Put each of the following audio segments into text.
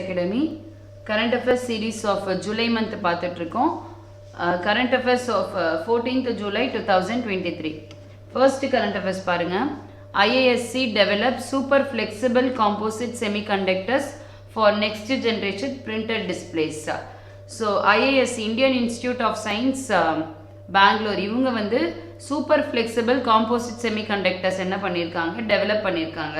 Academy current affairs series of July month பார்த்துட்டு இருக்கோம். Current affairs of 14th July 2023. First current affairs பாருங்க. IISc develops super flexible composite semiconductors for next generation printed displays. So IISc Indian Institute of Science Bangalore இவங்க வந்து super flexible composite semiconductors என்ன பண்ணியிருக்காங்க, develop பண்ணியிருக்காங்க,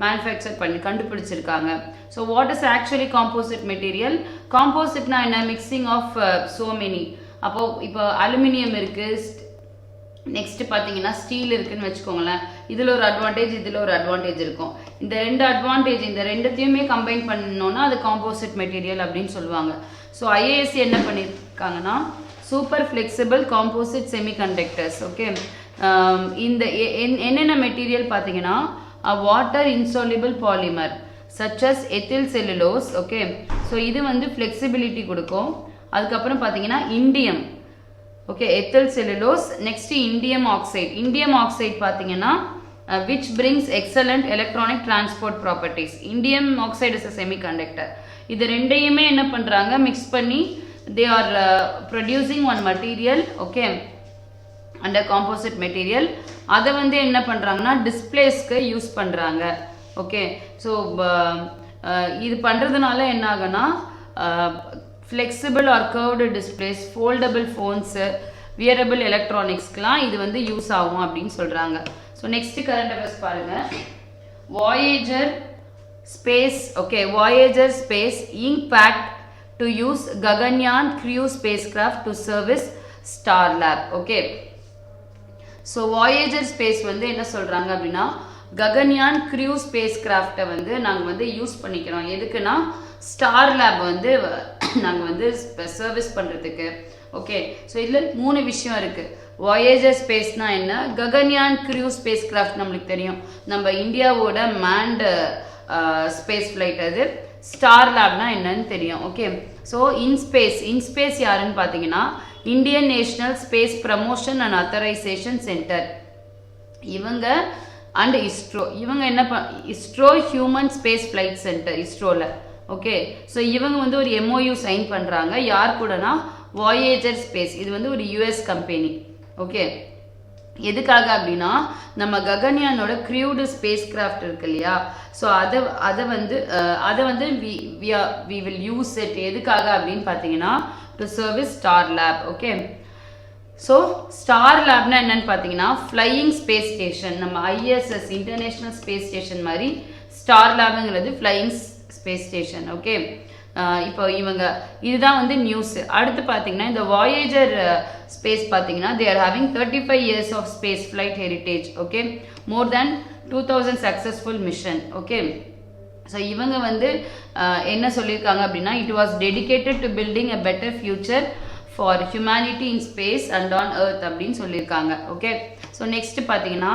manufacture பண்ணி கண்டுபிடிச்சிருக்காங்க. So what is actually composite material? காம்போசிட்னா என்ன? Mixing of so many. அப்போது இப்போ அலுமினியம் இருக்குது, நெக்ஸ்ட் பார்த்தீங்கன்னா ஸ்டீல் இருக்குன்னு வச்சுக்கோங்களேன். இதில் ஒரு அட்வான்டேஜ், இதில் ஒரு அட்வான்டேஜ் இருக்கும். இந்த ரெண்டு அட்வான்டேஜ், இந்த ரெண்டுத்தையுமே கம்பைன் பண்ணோன்னா அது காம்போசிட் மெட்டீரியல் அப்படின்னு சொல்லுவாங்க. ஸோ IISc என்ன பண்ணியிருக்காங்கன்னா super flexible composite semiconductors. Okay, இந்த என்னென்ன மெட்டீரியல் பார்த்தீங்கன்னா water insoluble polymer such as ethyl cellulose. Okay, so இது வந்து ஃப்ளெக்சிபிலிட்டி கொடுக்கும். அதுக்கப்புறம் பார்த்தீங்கன்னா indium, okay, ethyl cellulose. Next indium oxide. Indium oxide பார்த்தீங்கன்னா which brings excellent electronic transport properties. Indium oxide is a semiconductor. இது ரெண்டையுமே என்ன பண்ணுறாங்க, மிக்ஸ் பண்ணி they are producing one material, okay, and a composite material. அதை வந்து என்ன பண்ணுறாங்கன்னா டிஸ்பிளேஸ்க்கு யூஸ் பண்ணுறாங்க. ஓகே, ஸோ இது பண்ணுறதுனால என்ன ஆகுனா flexible or curved displays, foldable phones, wearable எலக்ட்ரானிக்ஸ்க்கெலாம் இது வந்து யூஸ் ஆகும் அப்படின்னு சொல்கிறாங்க. ஸோ நெக்ஸ்ட் கரண்ட் அஃபேர்ஸ் பாருங்கள். Voyager space, okay, Voyager space impact to use Gaganyaan crew spacecraft to service Starlab. Okay, so Voyager space வந்து என்ன சொல்றாங்க அப்படின்னா Gaganyaan crew spacecraft வந்து நாங்க வந்து யூஸ் பண்ணிக்கிறோம். எதுக்குன்னா Starlab வந்து நாங்க வந்து சர்வீஸ் பண்றதுக்கு. ஓகே, ஸோ இதில் 3 விஷயம் இருக்கு. Voyager ஸ்பேஸ்னா என்ன, Gaganyaan crew spacecraft நம்மளுக்கு தெரியும், நம்ம இந்தியாவோட மேண்ட் ஸ்பேஸ் ஃப்ளைட். அது ஸ்டார்லேப்னா என்னன்னு தெரியும். ஓகே, ஸோ இன்ஸ்பேஸ் யாருன்னு பார்த்தீங்கன்னா Indian national space promotion and authorisation centre இவங்க அண்ட் இஸ்ரோ. இவங்க என்ன ISRO human space flight centre இஸ்ரோவில். ஓகே, ஸோ இவங்க வந்து ஒரு MOU சைன் பண்ணுறாங்க. யார் கூடனா வாயேஜர் ஸ்பேஸ். இது வந்து ஒரு US கம்பெனி. ஓகே, எதுக்காக அப்படின்னா நம்ம ககன்யானோட க்ரூடு ஸ்பேஸ் கிராஃப்ட் இருக்கு இல்லையா, ஸோ அதை வந்து வி வில் யூஸ் இட். எதுக்காக அப்படின்னு பார்த்தீங்கன்னா டு சர்வீஸ் ஸ்டார்லேப். ஓகே, ஸோ ஸ்டார்லேப்னா என்னன்னு பார்த்தீங்கன்னா ஃப்ளையிங் ஸ்பேஸ் ஸ்டேஷன். நம்ம ISS இன்டர்நேஷ்னல் ஸ்பேஸ் ஸ்டேஷன் மாதிரி ஸ்டார்லேப்ங்கிறது ஃப்ளையிங் ஸ்பேஸ் ஸ்டேஷன். ஓகே, இப்போ இவங்க இதுதான் வந்து நியூஸ். அடுத்து பார்த்தீங்கன்னா இந்த வாயேஜர் ஸ்பேஸ் பார்த்தீங்கன்னா they are having 35 years of space flight heritage. Okay, more than 2000 successful mission. Okay, so இவங்க வந்து என்ன சொல்லியிருக்காங்க அப்படின்னா it was dedicated to building a better future for humanity in space and on earth அப்படின்னு சொல்லியிருக்காங்க. Okay, so next பார்த்தீங்கன்னா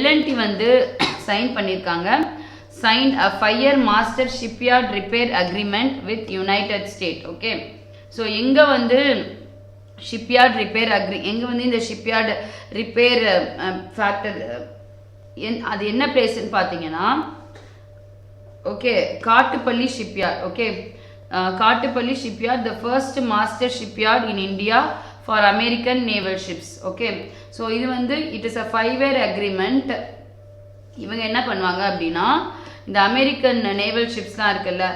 L&T வந்து sign பண்ணியிருக்காங்க. signed a 5-year master shipyard repair agreement with United States. Okay, so எங்கே வந்து shipyard repair எங்கே வந்து இந்த ஷிப்யார்டு ரிப்பேர் ஃபேக்டர் அது என்ன பிளேஸ்ன்னு பார்த்தீங்கன்னா okay Kattupalli shipyard. Okay, Kattupalli shipyard the first master shipyard in India for American naval ships. Okay, so இது வந்து it is a 5-year agreement. இவங்க என்ன பண்ணுவாங்க அப்படின்னா இந்த அமெரிக்கன் நேவல் ஷிப்ஸ்லாம் இருக்குல்ல,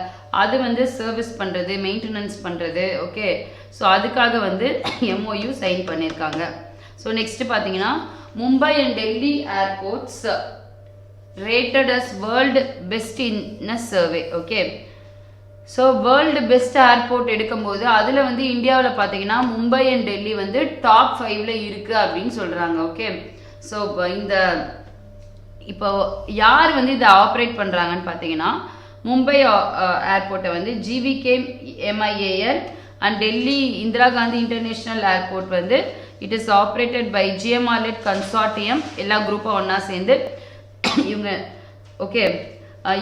அது வந்து சர்வீஸ் பண்ணுறது, மெயின்டெனன்ஸ் பண்ணுறது. ஓகே, ஸோ அதுக்காக வந்து MOU சைன் பண்ணியிருக்காங்க. ஸோ நெக்ஸ்ட் பார்த்தீங்கன்னா Mumbai and Delhi airports rated as world best in a survey. Okay, so world best airport எடுக்கும்போது அதில் வந்து இந்தியாவில் பார்த்தீங்கன்னா மும்பை அண்ட் டெல்லி வந்து டாப் 5ல் இருக்குது அப்படின்னு சொல்கிறாங்க. ஓகே, ஸோ இப்போ யார் வந்து இதை ஆப்ரேட் பண்ணுறாங்கன்னு பார்த்தீங்கன்னா மும்பை ஏர்போர்ட்டை வந்து GVK MIAL and Delhi Indira Gandhi international airport வந்து it is operated by GMRLED consortium. எல்லா குரூப்பாக ஒன்றா சேர்ந்து இவங்க. ஓகே,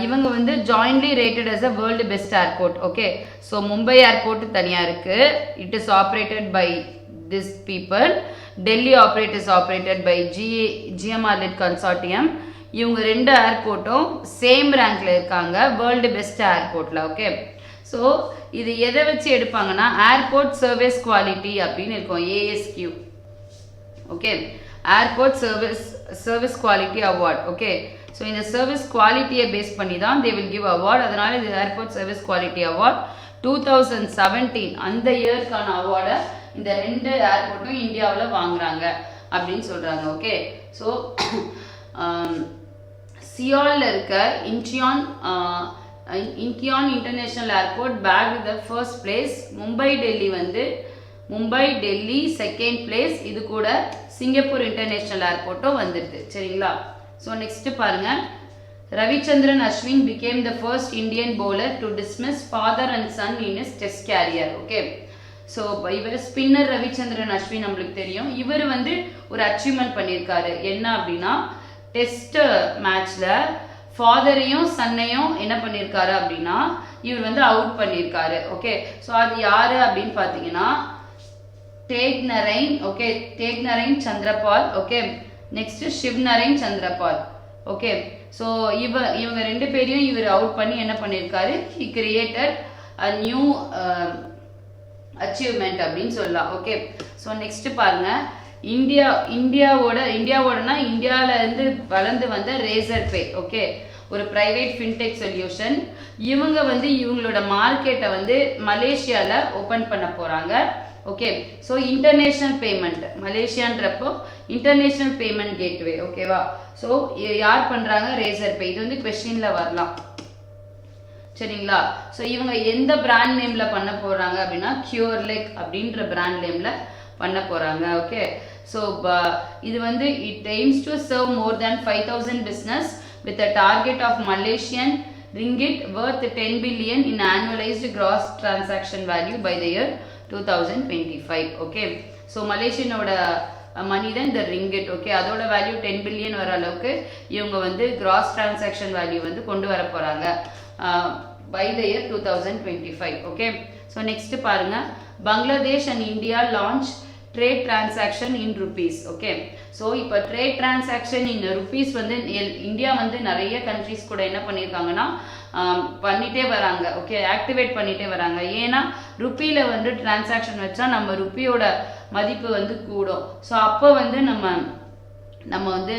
இவங்க வந்து jointly rated as a world best airport. Okay, so Mumbai airport தனியாக இருக்குது, it is operated by this people. Delhi is operated by GMRLED consortium. இவங்க 2 ஏர்போர்ட்டும் சேம் ரேங்க்ல இருக்காங்க வேர்ல்டு பெஸ்ட் ஏர்போர்ட்ல. ஓகே, ஸோ இது எதை வச்சு எடுப்பாங்கன்னா ஏர்போர்ட் சர்வீஸ் குவாலிட்டி அப்படின்னு இருக்கும், ASQ. Okay, airport service quality award. Okay, so இந்த சர்வீஸ் குவாலிட்டியை பேஸ் பண்ணி தான் தே வில் கிவ் அவார்ட். அதனால இது ஏர்போர்ட் சர்வீஸ் குவாலிட்டி அவார்ட் 2017 அந்த இயர்க்கான அவார்டை இந்த 2 ஏர்போர்ட்டும் இந்தியாவில் வாங்குறாங்க அப்படின்னு சொல்றாங்க. ஓகே, ஸோ சியோல்ல இருக்க Incheon international airport bag the first place. Mumbai Delhi second place. இது கூட சிங்கப்பூர் இன்டர்நேஷனல் ஏர்போர்ட்டும் வந்துடுது. சரிங்களா? ஸோ நெக்ஸ்ட் பாருங்க, Ravichandran Ashwin became the first Indian bowler to dismiss father and son in his test career. Okay, so இவர் spinner Ravichandran Ashwin நம்மளுக்கு தெரியும். இவர் வந்து ஒரு அச்சீவ்மெண்ட் பண்ணியிருக்காரு. என்ன அப்படின்னா, டெஸ்ட் மேட்ச்ல ஃபாதரையும் சன்னையும் என்ன பண்ணியிருக்காரு அப்படின்னா இவர் வந்து அவுட் பண்ணியிருக்காரு. ஓகே, ஸோ அது யாரு அப்படின்னு பார்த்தீங்கன்னா Tagenarine. Okay, Tagenarine Chanderpaul. Okay, next Shivnarine Chanderpaul. Okay, so இவங்க 2 பேரையும் இவர் அவுட் பண்ணி என்ன பண்ணியிருக்காரு, he created a new achievement அப்படின்னு சொல்லலாம். ஓகே, ஸோ நெக்ஸ்ட் பாருங்க, இந்தியாவோடனா இந்தியாவில இருந்து வளர்ந்து வந்த ரேசர் பே. ஓகே, ஒரு பிரைவேட் ஃபின்டெக் சொல்யூஷன். இவங்க வந்து இவங்களோட மார்க்கெட்டை வந்து மலேசியால ஓபன் பண்ண போறாங்க. ஓகே, ஸோ இன்டர்நேஷனல் பேமெண்ட் மலேசியான்றப்போ இன்டர்நேஷனல் பேமெண்ட் கேட்வே. ஓகேவா? ஸோ யார் பண்றாங்க, ரேசர் பே. இது வந்து கொஸ்டின்ல வரலாம். சரிங்களா? ஸோ இவங்க எந்த பிராண்ட் நேம்ல பண்ண போறாங்க அப்படின்னா கியூர்லெக் அப்படின்ற பிராண்ட் நேம்ல பண்ண போறாங்க. ஓகே, ஸோ இது வந்து it aims to serve more than 5,000 business with a target of Malaysian ringgit worth 10 billion in annualized gross transaction value by the year 2025. Okay, so மலேசியனோட மணி தான் இந்த ரிங்கிட். ஓகே, அதோட value 10 billion வர அளவுக்கு இவங்க வந்து கிராஸ் டிரான்சாக்ஷன் வேல்யூ வந்து கொண்டு வர போறாங்க by the year 2025. Okay, so next பாருங்க, Bangladesh and India launch trade transaction in rupees. Okay, so இப்போ ட்ரேட் டிரான்சாக்ஷன் இன் ருபீஸ் வந்து இந்தியா வந்து நிறைய கண்ட்ரிஸ் கூட என்ன பண்ணியிருக்காங்கன்னா பண்ணிட்டே வராங்க. ஓகே, ஆக்டிவேட் பண்ணிட்டே வராங்க. ஏன்னா ருப்பியில வந்து டிரான்சாக்ஷன் வச்சா நம்ம ருப்பியோட மதிப்பு வந்து கூடும். ஸோ அப்போ வந்து நம்ம வந்து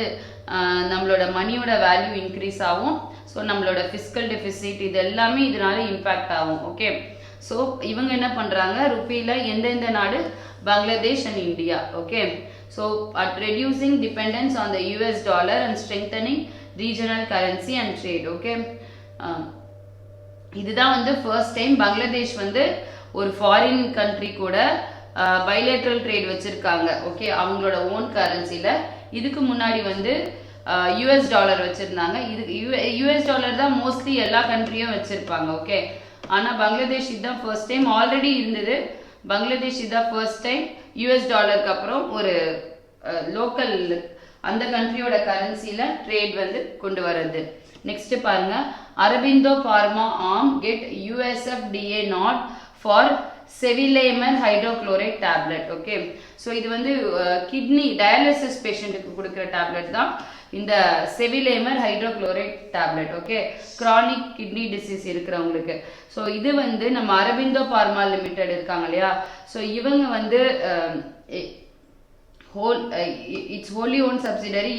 நம்மளோட மணியோட வேல்யூ இன்க்ரீஸ் ஆகும். ஸோ நம்மளோட ஃபிஸ்கல் டெபிசிட் இது எல்லாமே இதனால இம்பாக்ட் ஆகும். ஓகே, ஸோ இவங்க என்ன பண்றாங்க, ருப்பியில எந்தெந்த நாடு, Bangladesh and India. Okay, so at reducing dependence on the US dollar and strengthening regional currency and trade. Okay, இதுதான் வந்து ஃபர்ஸ்ட் டைம் பங்களாதேஷ் வந்து ஒரு ஃபாரின் கண்ட்ரி கூட பைலேட்ரல் ட்ரேட் வச்சிருக்காங்க. ஓகே, அவங்களோட ஓன் கரன்சில. இதுக்கு முன்னாடி வந்து US டாலர் வச்சிருந்தாங்க. US டாலர் தான் மோஸ்ட்லி எல்லா கண்ட்ரியும் வச்சிருப்பாங்க. ஓகே, ஆனா பங்களாதேஷ் இதுதான் ஃபர்ஸ்ட் டைம். ஆல்ரெடி இருந்தது பங்களாதேஷ் இதுதான் ஃபர்ஸ்ட் டைம் US டாலருக்கு அப்புறம் ஒரு லோக்கல் அந்த கண்ட்ரியோட கரன்சில ட்ரேட் வந்து கொண்டு வர்றது. நெக்ஸ்ட் பாருங்க, Aurobindo pharma arm get USFDA nod for sevelamer hydrochloride tablet. Okay, so இது வந்து கிட்னி டயாலிசிஸ் பேஷண்ட்டுக்கு கொடுக்குற டேப்லெட் தான் இந்த sevelamer hydrochloride tablet. Okay, chronic kidney disease இருக்கிறவங்களுக்கு. ஸோ இது வந்து நம்ம அரபிந்தோ பார்மா லிமிடெட் இருக்காங்க இல்லையா, ஸோ இவங்க வந்து it's wholly own subsidiary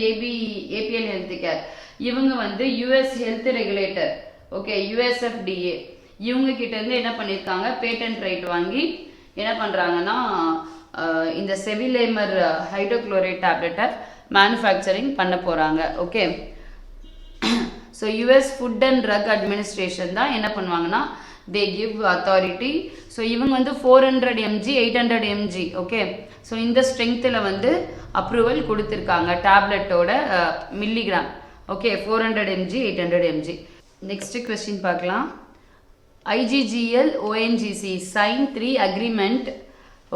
APL health care. இவங்க வந்து US health regulator. Okay, USFDA இவங்க கிட்ட இருந்து என்ன பண்ணியிருக்காங்க, பேட்டன்ட் ரைட் வாங்கி என்ன பண்றாங்கன்னா இந்த செவிலேமர் ஹைட்ரோக்ளோரைட் டேப்லெட்டை மேனுஃபேக்சரிங் பண்ண போறாங்க. Okay, so US food and drug administration தான் என்ன பண்ணுவாங்கன்னா தே கிவ் அத்தாரிட்டி. ஸோ இவங்க வந்து 400 mg 800 mg. ஓகே, ஸோ இந்த ஸ்ட்ரென்த்தில் வந்து அப்ரூவல் கொடுத்துருக்காங்க டேப்லெட்டோட milligram. Okay, 400 mg 800 mg. Next question பார்க்கலாம். IGGL ONGC sign 3 agreement.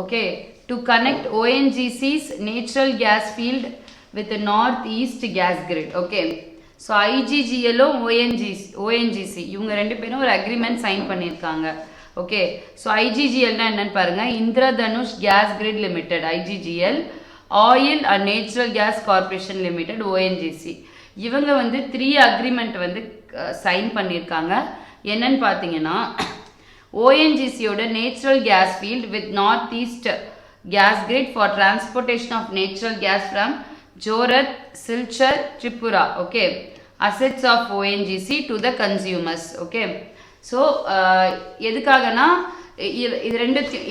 Okay, to connect ONGC's natural gas field with the northeast gas grid. Okay, so IGGL ONGC இவங்க 2 பேரும் ஒரு agreement sign பண்ணியிருக்காங்க. Okay, so ஐஜிஜிஎல்னா என்னன்னு பாருங்க, Indradhanush gas grid limited IGGL, oil and natural gas corporation limited ONGC. இவங்க வந்து 3 agreement வந்து சைன் பண்ணியிருக்காங்க. என்னன்னு பார்த்தீங்கன்னா, ONGCயோட natural gas field with northeast gas grid for transportation of natural gas from Jorat, Silchar, Tripura. Okay, assets of ONGC to the consumers. Okay, so எதுக்காகனா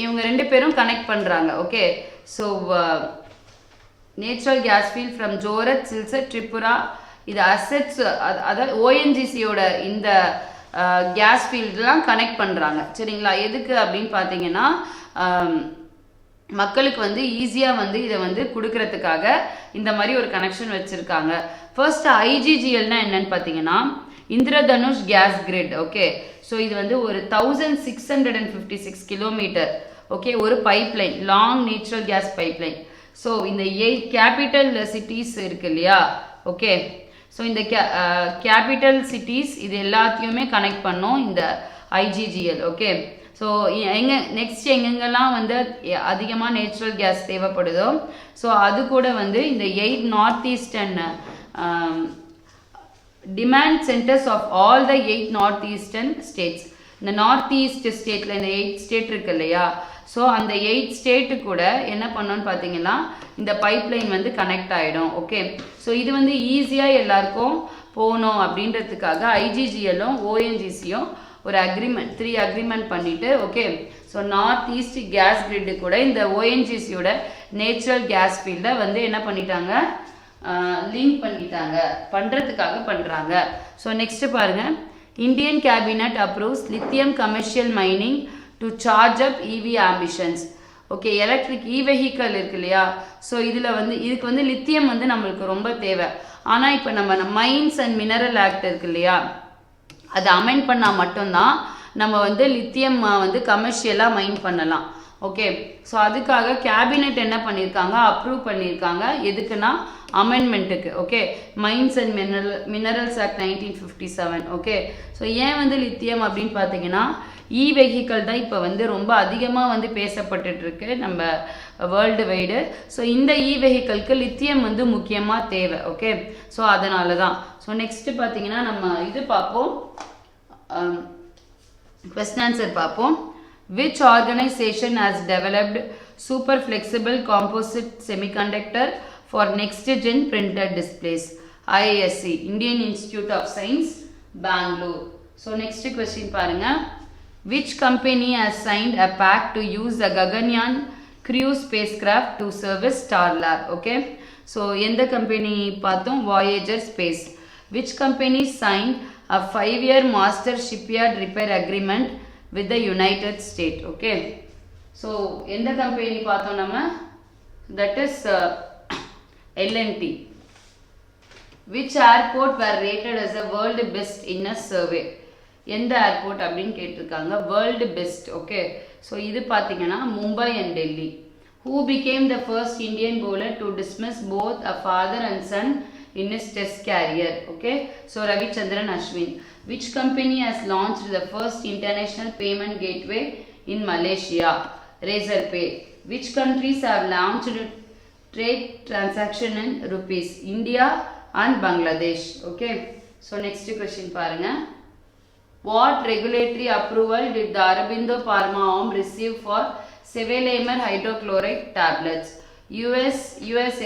இவங்க ரெண்டு பேரும் கனெக்ட் பண்றாங்க. Okay, so natural gas field from Jorat, Silchar, Tripura, இது assets, அதாவது ONGCயோட இந்த case ஃபீல்டெலாம் connect பண்ணுறாங்க. சரிங்களா? எதுக்கு அப்படின்னு பார்த்தீங்கன்னா மக்களுக்கு வந்து ஈஸியாக வந்து இதை வந்து கொடுக்கறதுக்காக இந்த மாதிரி ஒரு கனெக்ஷன் வச்சுருக்காங்க. ஃபர்ஸ்ட் ஐஜிஜிஎல்னா என்னன்னு பார்த்தீங்கன்னா Indradhanush gas grid. Okay, so இது வந்து ஒரு 1656 கிலோமீட்டர். ஓகே, ஒரு pipeline, long natural gas pipeline. So இந்த 8 கேபிட்டல் சிட்டிஸ் இருக்கு இல்லையா? ஓகே, ஸோ இந்த கேபிட்டல் சிட்டிஸ் இது எல்லாத்தையுமே கனெக்ட் பண்ணோம் இந்த ஐஜிஜிஎல். ஓகே, ஸோ நெக்ஸ்ட் எங்கெங்கெல்லாம் வந்து அதிகமாக நேச்சுரல் கேஸ் தேவைப்படுதோ ஸோ அது கூட வந்து இந்த 8 north eastern demand centres of all the 8 north eastern states. இந்த நார்த் ஈஸ்ட் ஸ்டேட்டில் இந்த 8 ஸ்டேட் இருக்கு இல்லையா? ஸோ அந்த 8 ஸ்டேட்டு கூட என்ன பண்ணோன்னு பார்த்தீங்கன்னா இந்த பைப்லைன் வந்து கனெக்ட் ஆகிடும். ஓகே, ஸோ இது வந்து ஈஸியாக எல்லாருக்கும் போகணும் அப்படின்றதுக்காக ஐஜிஜிஎல்லும் ஓஎன்ஜிசியும் ஒரு அக்ரிமெண்ட் 3 அக்ரிமெண்ட் பண்ணிட்டு, okay, so north east gas grid கூட இந்த ஓஎன்ஜிசியோட நேச்சுரல் கேஸ் ஃபீல்டை வந்து என்ன பண்ணிட்டாங்க, லிங்க் பண்ணிட்டாங்க, பண்ணுறதுக்காக பண்ணுறாங்க. ஸோ நெக்ஸ்ட் பாருங்க, Indian cabinet approves lithium commercial mining to charge up EV ambitions. Okay, electric vehicle இருக்கு இல்லையா? ஸோ இதில் வந்து இதுக்கு வந்து லித்தியம் வந்து நம்மளுக்கு ரொம்ப தேவை. ஆனால் இப்போ நம்ம மைன்ஸ் அண்ட் மினரல் ஆக்ட் இருக்கு இல்லையா, அதை அமெண்ட் பண்ணால் மட்டும்தான் நம்ம வந்து லித்தியம் வந்து கமர்ஷியலாக மைன் பண்ணலாம். ஓகே, ஸோ அதுக்காக கேபினெட் என்ன பண்ணியிருக்காங்க, அப்ரூவ் பண்ணியிருக்காங்க. எதுக்குன்னா அமெண்ட்மெண்ட்டுக்கு. Okay, mines and minerals act 1957. Okay, so ஏன் வந்து லித்தியம் அப்படின்னு பார்த்தீங்கன்னா வெஹிக்கல் தான் இப்போ வந்து ரொம்ப அதிகமாக வந்து பேசப்பட்டுட்டு இருக்கு நம்ம வேர்ல்டு வைடு. ஸோ இந்த வெஹிக்கலுக்கு லித்தியம் வந்து முக்கியமாக தேவை. ஓகே, ஸோ அதனால தான். ஸோ நெக்ஸ்ட்டு பார்த்தீங்கன்னா நம்ம இது பார்ப்போம், கொஸ்டின் ஆன்சர் பார்ப்போம். Which organization has developed super flexible composite semiconductor for next gen printed displays? IISc, Indian Institute of Science, Bangalore. So next question பாருங்க. Which company has signed a pact to use the Gaganyaan crew spacecraft to service Starlab? Okay, so எந்த company பார்த்தோம், Voyager Space. Which company signed a 5-year master shipyard repair agreement with the United States? Okay, so எந்த company பார்த்தோம் நம்ம, that is L&T. Which airport were rated as the world best in a survey? எந்த airport அப்படின்னு கேட்டிருக்காங்க, world best. Okay, so இது பார்த்தீங்கன்னா Mumbai and Delhi. Who became the first Indian bowler to dismiss both a father and son in his test career? Okay, so Ravichandran Ashwin. Which company has launched the first international payment gateway in Malaysia? Razorpay. Which countries have launched trade transaction in rupees? India and Bangladesh. Okay, so next question பாருங்க. What regulatory approval did the Aurobindo Pharma arm receive for sevelamer hydrochloride tablets? US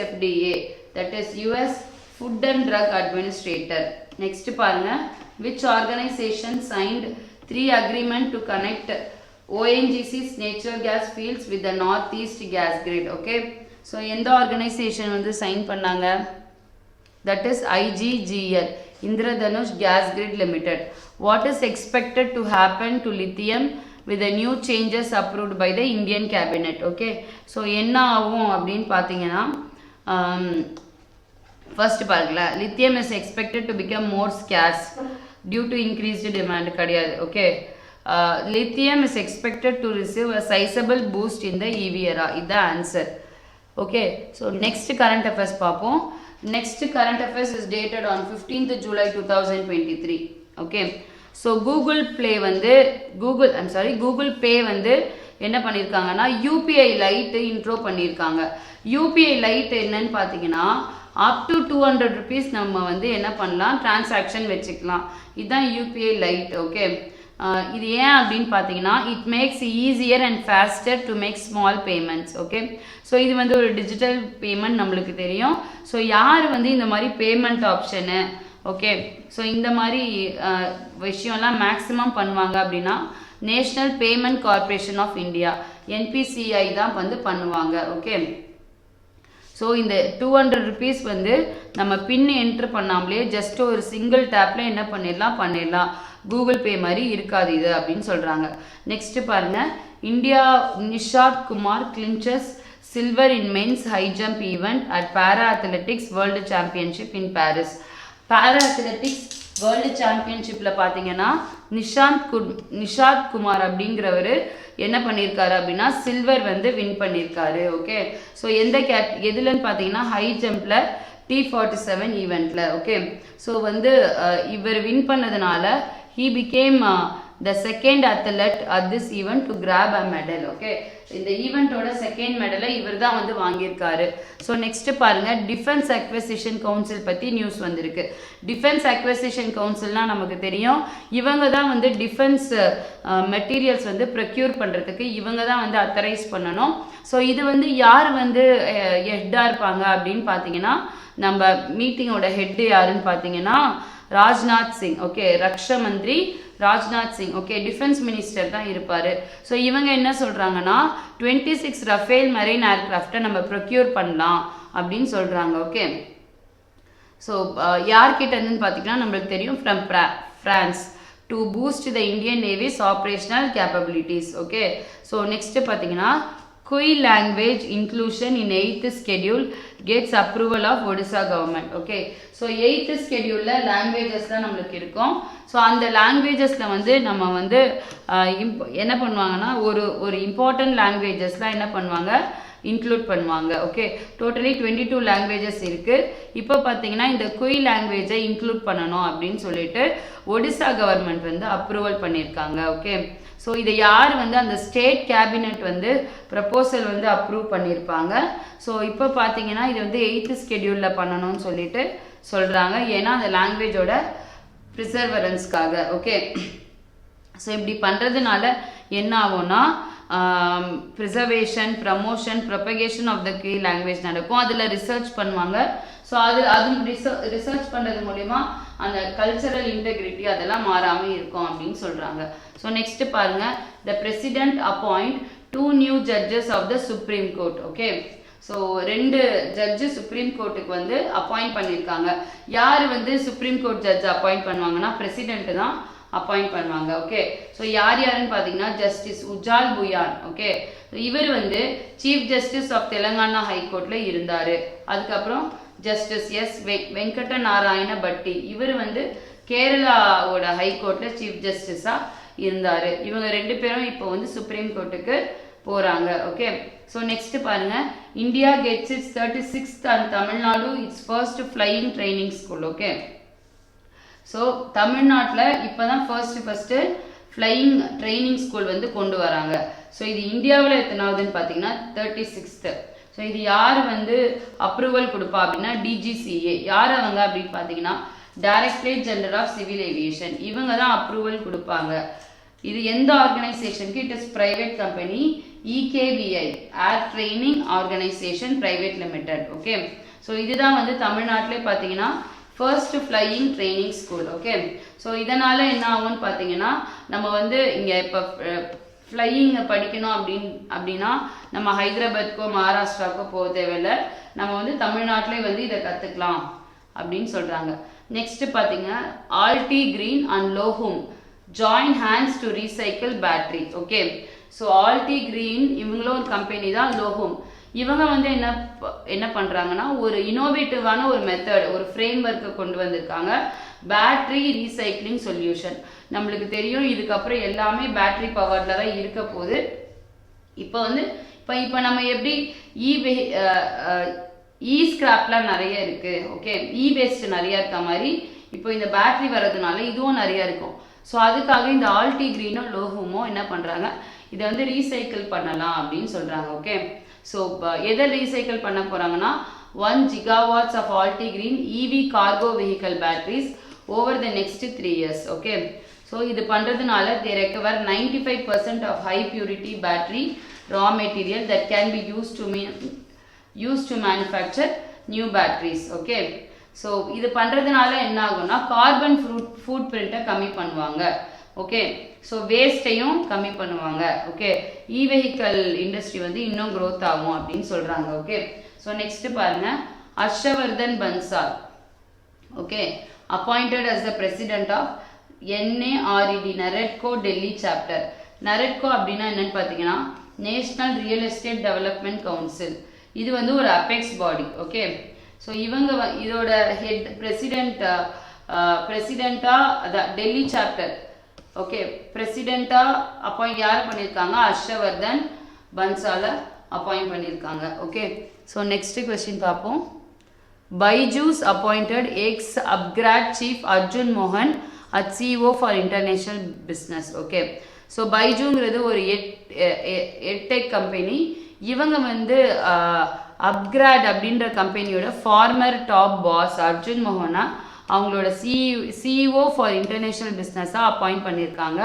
FDA, that is US Food and Drug Administrator. Next பாருங்க, which organization signed 3 agreement to connect ONGC's natural gas fields with the northeast gas grid? Okay, so எந்த organization வந்து sign பண்ணாங்க, that is IGGL, Indradhanush Gas Grid Limited. What is expected to happen to lithium with the new changes approved by the Indian cabinet? Okay, so என்ன ஆகும் அப்படின்னு பார்த்தீங்கன்னா first பாருங்களா, lithium is expected to become more scarce due to increased demand கிடையாது. Okay, lithium is expected to receive a sizable boost in the EV era. இது answer. Okay, so next current affairs பார்ப்போம். Next current affairs is dated on 15th July 2023. Okay, so Google Pay வந்து என்ன பண்ணியிருக்காங்கன்னா UPI light intro பண்ணியிருக்காங்க. UPI light என்னன்னு பார்த்தீங்கன்னா up to 200 rupees நம்ம வந்து என்ன பண்ணலாம், டிரான்சாக்ஷன் வச்சுக்கலாம். இதுதான் UPI லைட். ஓகே, இது ஏன் அப்படின்னு பார்த்தீங்கன்னா it makes easier and faster to make small payments. Okay, so இது வந்து ஒரு டிஜிட்டல் பேமெண்ட் நம்மளுக்கு தெரியும். ஸோ யார் வந்து இந்த மாதிரி பேமெண்ட் ஆப்ஷனு ஓகே ஸோ இந்த மாதிரி விஷயம்லாம் மேக்ஸிமம் பண்ணுவாங்க அப்படின்னா national payment corporation of India NPCI தான் வந்து பண்ணுவாங்க. ஓகே, ஸோ இந்த 200 rupees வந்து நம்ம பின் என்ட்ரு பண்ணாமலே ஜஸ்ட் ஒரு சிங்கிள் டேப்பில் என்ன பண்ணிடலாம் கூகுள் பே மாதிரி இருக்காது இது அப்படின்னு சொல்கிறாங்க. நெக்ஸ்ட் பாருங்கள், India Nishad Kumar clinches silver in men's high jump event at para athletics world championship in Paris. Para athletics world சாம்பியன்ஷிப்பில் பார்த்தீங்கன்னா நிஷாத் குமார் அப்படிங்கிறவர் என்ன பண்ணியிருக்காரு அப்படின்னா சில்வர் வந்து வின் பண்ணியிருக்காரு. ஓகே, ஸோ எதுலன்னு பார்த்தீங்கன்னா ஹை ஜம்பில் T47 ஈவெண்ட்டில். ஓகே, ஸோ வந்து இவர் வின் பண்ணதுனால he became the second athlete at this event to grab a medal. Okay, இந்த ஈவெண்ட்டோட செகண்ட் மெடலை இவர் தான் வந்து வாங்கியிருக்காரு. ஸோ நெக்ஸ்ட் பாருங்க, டிஃபென்ஸ் அக்வசிஷன் கவுன்சில் பற்றி நியூஸ் வந்திருக்கு. டிஃபென்ஸ் அக்வசிஷன் கவுன்சில்னால் நமக்கு தெரியும், இவங்க தான் வந்து டிஃபென்ஸ் மெட்டீரியல்ஸ் வந்து ப்ரொக்யூர் பண்ணுறதுக்கு இவங்க தான் வந்து அத்தரைஸ் பண்ணணும். ஸோ இது வந்து யார் வந்து ஹெட்டாக இருப்பாங்க அப்படின்னு பார்த்தீங்கன்னா நம்ம மீட்டிங்கோட ஹெட்டு யாருன்னு பார்த்தீங்கன்னா ராஜ்நாத் சிங். ஓகே, ரக்ஷா மந்திரி Rajnath Singh. Okay, defence minister தான் இருப்பார். ஸோ இவங்க என்ன சொல்கிறாங்கன்னா 26 ரஃபேல் மெரைன் ஏர்கிராஃப்டை நம்ம ப்ரொக்யூர் பண்ணலாம் அப்படின்னு சொல்கிறாங்க. ஓகே, ஸோ யார்கிட்ட இருந்துன்னு பார்த்தீங்கன்னா நம்மளுக்கு தெரியும் from France to boost the Indian navies operational capabilities. Okay, so next பார்த்தீங்கன்னா Kui language inclusion in 8th schedule gets approval of Odisha government. Okay, so 8th schedule languages தான் நம்மளுக்கு இருக்கும். ஸோ அந்த லாங்குவேஜஸில் வந்து நம்ம வந்து என்ன பண்ணுவாங்கன்னா ஒரு இம்பார்ட்டன்ட் லாங்குவேஜஸ்லாம் என்ன பண்ணுவாங்க இன்க்ளூட் பண்ணுவாங்க. ஓகே, டோட்டலி 22 லாங்குவேஜஸ் இருக்குது. இப்போ பார்த்தீங்கன்னா இந்த குய் லாங்குவேஜை இன்க்ளூட் பண்ணணும் அப்படின்னு சொல்லிட்டு ஒடிசா கவர்மெண்ட் வந்து அப்ரூவல் பண்ணியிருக்காங்க. ஓகே, ஸோ இதை யார் வந்து அந்த ஸ்டேட் கேபினெட் வந்து ப்ரப்போசல் வந்து அப்ரூவ் பண்ணியிருப்பாங்க. ஸோ இப்போ பார்த்தீங்கன்னா இது வந்து 8th ஸ்கெடியூலில் பண்ணணும்னு சொல்லிட்டு சொல்கிறாங்க, ஏன்னா அந்த லாங்குவேஜோட ப்ரிசர்வரன்ஸ்க்காக. ஓகே, ஸோ இப்படி பண்ணுறதுனால என்ன ஆகும்னா preservation promotion propagation of the key language நடக்கும். அதில் ரிசர்ச் பண்ணுவாங்க. ஸோ அது ரிசர்ச் பண்ணுறது மூலிமா அந்த கல்ச்சரல் இன்டெகிரிட்டி அதெல்லாம் மாறாமல் இருக்கும் அப்படின்னு சொல்கிறாங்க. ஸோ நெக்ஸ்ட் பாருங்கள், the president appoint 2 new judges of the supreme court. Okay, so 2 judge supreme கோர்ட்டுக்கு வந்து அப்பாயிண்ட் பண்ணியிருக்காங்க. யார் வந்து சுப்ரீம் கோர்ட் ஜட்ஜ் அப்பாயிண்ட் பண்ணுவாங்கன்னா பிரசிடென்ட் தான் அப்பாயிண்ட் பண்ணுவாங்க. ஓகே, ஸோ யாருன்னு பார்த்தீங்கன்னா ஜஸ்டிஸ் உஜால் புயான். ஓகே, இவர் வந்து சீஃப் ஜஸ்டிஸ் ஆஃப் தெலுங்கானா ஹைகோர்ட்டில் இருந்தார். அதுக்கப்புறம் ஜஸ்டிஸ் வெங்கட நாராயண பட்டி, இவர் வந்து கேரளாவோட ஹைகோர்ட்டில் சீஃப் ஜஸ்டிஸாக இருந்தார். இவங்க 2 பேரும் இப்போ வந்து சுப்ரீம் கோர்ட்டுக்கு போகிறாங்க. ஓகே, ஸோ நெக்ஸ்ட் பாருங்க, India gets it's 36th and Tamil Nadu it's first flying training school. Okay, so தமிழ்நாட்டில் இப்போ தான் ஃபர்ஸ்ட்டு ஃப்ளையிங் ட்ரைனிங் ஸ்கூல் வந்து கொண்டு வராங்க. ஸோ இது இந்தியாவில் எத்தனாவதுன்னு பார்த்தீங்கன்னா 36th. ஸோ இது யார் வந்து அப்ரூவல் கொடுப்பா அப்படின்னா DGCA. யார் அவங்க அப்படின்னு பார்த்தீங்கன்னா directorate general of civil aviation. இவங்க தான் அப்ரூவல் கொடுப்பாங்க. இது எந்த ஆர்கனைசேஷனுக்கு? It is private company EKVI, air training organisation private limited. Okay, so இதுதான் வந்து தமிழ்நாட்டிலே பார்த்தீங்கன்னா first flying training school. Okay, so இதனால் என்ன ஆகும்னு பார்த்தீங்கன்னா நம்ம வந்து இங்கே இப்போ ஃப்ளையிங் படிக்கணும் அப்படின்னா நம்ம ஹைதராபாத்க்கோ மகாராஷ்டிராக்கோ போக தேவையில்லை, நம்ம வந்து தமிழ்நாட்டிலே வந்து இதை கற்றுக்கலாம் அப்படின்னு சொல்கிறாங்க. நெக்ஸ்ட் பார்த்தீங்கன்னா Altigreen and Lohum join hands to recycle battery. Okay, so Altigreen இவங்களும் ஒரு கம்பெனி தான், லோஹும் இவங்க வந்து என்ன பண்ணுறாங்கன்னா ஒரு இனோவேட்டிவான ஒரு மெத்தட், ஒரு ஃப்ரேம் ஒர்க்கை கொண்டு வந்திருக்காங்க, பேட்டரி ரீசைக்ளிங் சொல்யூஷன். நம்மளுக்கு தெரியும் இதுக்கப்புறம் எல்லாமே பேட்டரி பவர்ல தான் இருக்க போகுது. இப்போ நம்ம எப்படி இ ஸ்கிராப்லாம் நிறைய இருக்கு. ஓகே, வேஸ்ட் நிறைய இருக்க மாதிரி இப்போ இந்த பேட்டரி வர்றதுனால இதுவும் நிறைய இருக்கும். ஸோ அதுக்காக இந்த ஆல்டி கிரீனும் லோஹுமோ என்ன பண்ணுறாங்க, இதை வந்து ரீசைக்கிள் பண்ணலாம் அப்படின்னு சொல்கிறாங்க. ஓகே, ஸோ எதை ரீசைக்கிள் பண்ண போகிறாங்கன்னா 1 gigawatts of Alti Green EV cargo vehicle batteries over the next 3 years. Okay, so இது பண்ணுறதுனால they recover 95% of high purity battery raw material that can be used to manufacture new batteries. Okay, so இது பண்ணுறதுனால என்ன ஆகும்னா carbon food பிரிண்ட்டை கம்மி பண்ணுவாங்க. Okay, so வேஸ்ட்டையும் கம்மி பண்ணுவாங்க. ஓகே, வெஹிக்கல் இண்டஸ்ட்ரி வந்து இன்னும் க்ரோத் ஆகும் அப்படின்னு சொல்கிறாங்க. ஓகே, ஸோ நெக்ஸ்ட் பாருங்க, Harshvardhan Bansal okay appointed as the president of NARED NAREDCO Delhi chapter. NAREDCO அப்படின்னா என்னன்னு பார்த்தீங்கன்னா national real estate development council. இது வந்து ஒரு அபெக்ஸ் பாடி. ஓகே, ஸோ இவங்க இதோட ஹெட் பிரசிடென்ட்டா டெல்லி சாப்டர். ஓகே, பிரசிடென்ட்டா யார் பண்ணியிருக்காங்க? ஹர்ஷவர்தன் பன்சால அப்பாயிண்ட் பண்ணியிருக்காங்க. ஓகே, ஸோ நெக்ஸ்ட் கொஸ்டின் பார்ப்போம். Byju's appointed ex-upgrad chief Arjun Mohan as CEO for international business. Okay, so Byjuங்கிறது ஒரு எட்டெக் கம்பெனி. இவங்க வந்து அப்கிராட் அப்படின்ற கம்பெனியோட ஃபார்மர் டாப் பாஸ் அர்ஜுன் மோகனா அவங்களோட சிஇஓ ஃபார் இன்டர்நேஷ்னல் பிஸ்னஸாக அப்பாயிண்ட் பண்ணியிருக்காங்க.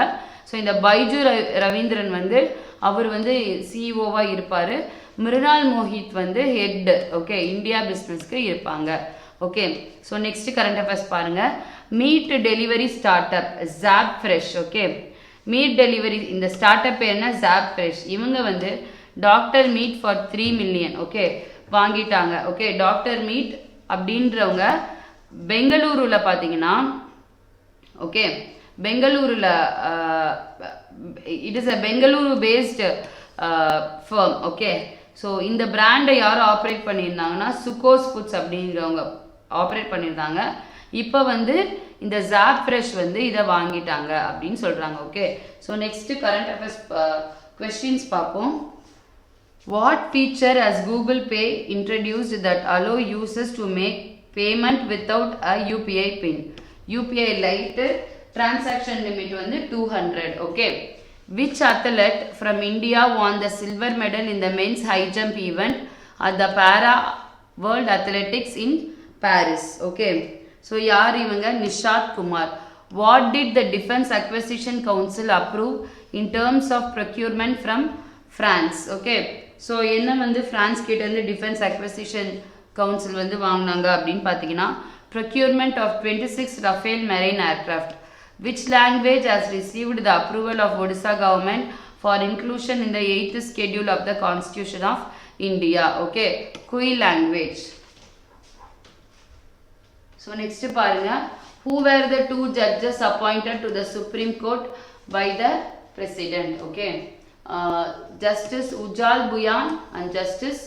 ஸோ இந்த பைஜு ரவீந்திரன் வந்து அவர் வந்து சிஇஓவாக இருப்பார். மிருனால் மோஹித் வந்து ஹெட். ஓகே, இந்தியா பிஸ்னஸ்க்கு இருப்பாங்க. Okay, so next current affairs பாருங்க. Meat delivery start up Zappfresh. Okay, meat delivery இந்த ஸ்டார்ட் அப் என்ன? ஜாப் ஃப்ரெஷ். இவங்க வந்து doctor meat for 3 million okay வாங்கிட்டாங்க. ஓகே, டாக்டர் மீட் அப்படின்றவங்க பெங்களூருல பார்த்தீங்கன்னா ஓகே பெங்களூருல it is a Bengaluru based firm. Okay, so இந்த பிராண்டை யாரும் ஆப்ரேட் பண்ணியிருந்தாங்கன்னா சுகோஸ் ஃபுட்ஸ் அப்படிங்கிறவங்க ஆப்ரேட் பண்ணியிருந்தாங்க. இப்போ வந்து இந்த ஜாப் ஃப்ரெஷ் வந்து இதை வாங்கிட்டாங்க அப்படின்னு சொல்கிறாங்க. Okay, so next current affairs questions பார்ப்போம். What feature has Google Pay introduced that allow users to make payment without a UPI pin? UPI Lite transaction limit வந்து 200. Okay, which athlete from India won the silver medal in the men's high jump event at the Para World Athletics in Paris? Okay, so யார் இவங்க? Nishad Kumar. What did the Defense Acquisition Council approve in terms of procurement from France? Okay, so என்ன வந்து France கிட்ட இருந்து defence acquisition council வந்து வாங்கினாங்க அப்படின்னு பார்த்தீங்கன்னா procurement of 26 Rafale marine aircraft. Which language has received the approval of Odisha government for inclusion in the 8th schedule of the Constitution of India? Okay, Kui language. So next பாருங்க, who were the 2 judges appointed to the Supreme Court by the President? Okay, Justice Ujjal Buyan and Justice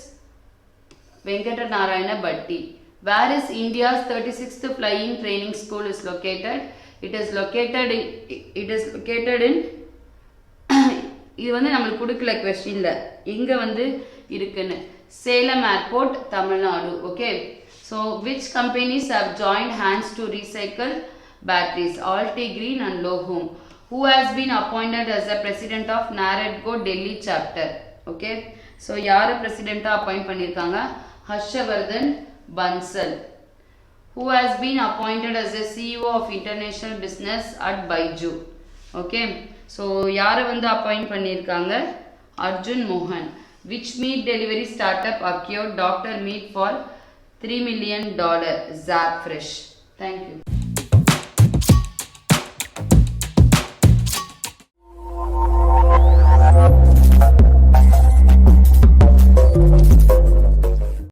Venkata Narayana Bhatti. Where is India's 36th flying training school is located? It is located in இது வந்து நம்மளுக்கு கொடுக்கல கொஸ்டின்ல, எங்க வந்து இருக்குன்னு. Salem airport, Tamil Nadu. Okay, so which companies have joined hands to recycle batteries? Alti Green and Lohum. Who has been appointed as the president of NAREDCO Delhi chapter? Okay, so யார பிரசிடென்ட்டா appoint பண்ணிருக்காங்க? Harshvardhan Bansal. Who has been appointed as the CEO of international business at Byju? Okay, so யார வந்து appoint பண்ணிருக்காங்க? அர்ஜுன் மோகன். Which meat delivery startup acquired Dr. Meat for $3 million? Zap Fresh. Thank you.